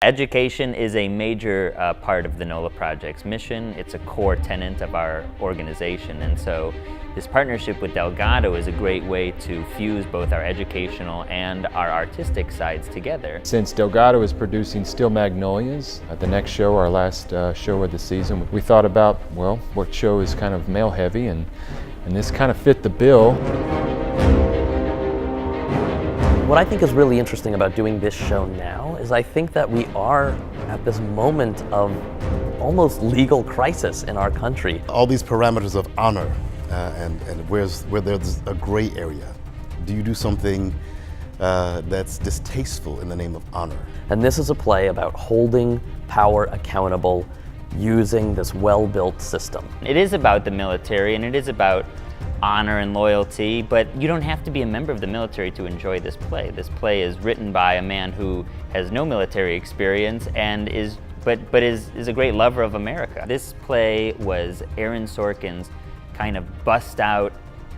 Education is a major part of the NOLA Project's mission. It's a core tenet of our organization, and so this partnership with Delgado is a great way to fuse both our educational and our artistic sides together. Since Delgado is producing Steel Magnolias, at the next show, our last show of the season, we thought about, well, what show is kind of male heavy, and this kind of fit the bill. What I think is really interesting about doing this show now is I think that we are at this moment of almost legal crisis in our country. All these parameters of honor and where there's a gray area. Do you do something that's distasteful in the name of honor? And this is a play about holding power accountable using this well-built system. It is about the military and it is about honor and loyalty, but you don't have to be a member of the military to enjoy this play. This play is written by a man who has no military experience and is a great lover of America. This play was Aaron Sorkin's kind of bust out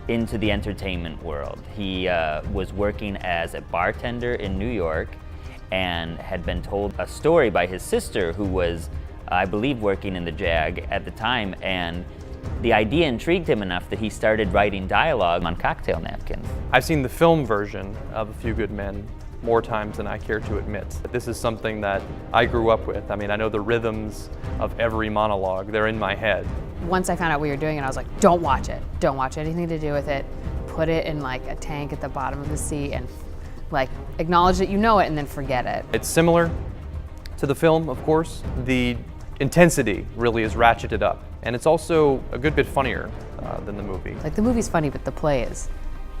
into the entertainment world. He was working as a bartender in New York and had been told a story by his sister, who was, I believe, working in the JAG at the time, and the idea intrigued him enough that he started writing dialogue on cocktail napkins. I've seen the film version of A Few Good Men more times than I care to admit. This is something that I grew up with. I mean, I know the rhythms of every monologue. They're in my head. Once I found out we were doing it, I was like, don't watch it. Don't watch anything to do with it. Put it in like a tank at the bottom of the sea and like acknowledge that you know it and then forget it. It's similar to the film, of course. The intensity really is ratcheted up. And it's also a good bit funnier than the movie. Like the movie's funny, but the play is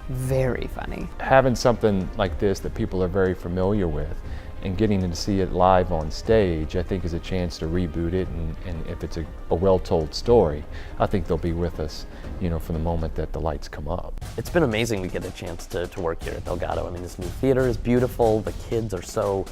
very funny. Having something like this that people are very familiar with and getting to see it live on stage, I think is a chance to reboot it, and if it's a well-told story, I think they'll be with us, you know, from the moment that the lights come up. It's been amazing we get a chance to work here at Delgado. I mean, this new theater is beautiful. The kids are so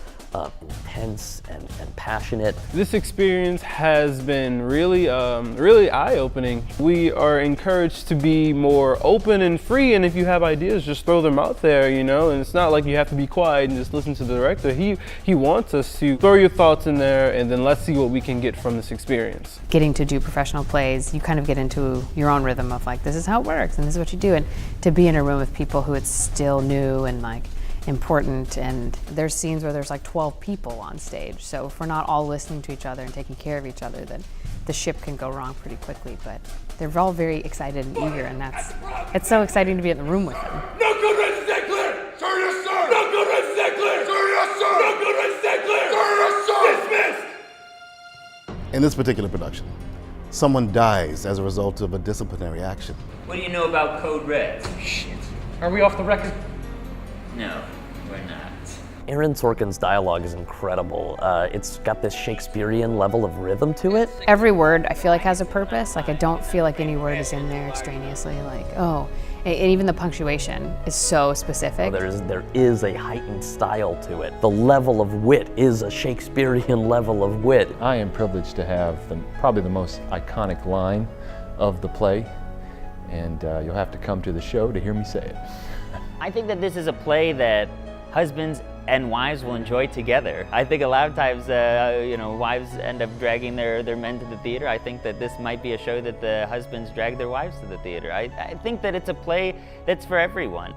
intense and passionate. This experience has been really eye-opening. We are encouraged to be more open and free, and if you have ideas, just throw them out there, you know, and it's not like you have to be quiet and just listen to the director. He wants us to throw your thoughts in there, and then let's see what we can get from this experience. Getting to do professional plays, you kind of get into your own rhythm of like, this is how it works and this is what you do, and to be in a room with people who it's still new and like important, and there's scenes where there's like 12 people on stage, so if we're not all listening to each other and taking care of each other, then the ship can go wrong pretty quickly. But they're all very excited and eager, and it's so exciting to be in the room with them. No good rights, stay clear! Sir, yes, sir! No good rights, stay clear! Sir, yes, sir! No good rights, stay clear! Sir, yes, sir! Dismissed! In this particular production, someone dies as a result of a disciplinary action. What do you know about Code Reds? Shit. Are we off the record? No, we're not. Aaron Sorkin's dialogue is incredible. It's got this Shakespearean level of rhythm to it. Every word I feel like has a purpose. Like I don't feel like any word is in there extraneously. Like, oh, and even the punctuation is so specific. There is a heightened style to it. The level of wit is a Shakespearean level of wit. I am privileged to have probably the most iconic line of the play, and you'll have to come to the show to hear me say it. I think that this is a play that husbands and wives will enjoy together. I think a lot of times, wives end up dragging their men to the theater. I think that this might be a show that the husbands drag their wives to the theater. I think that it's a play that's for everyone.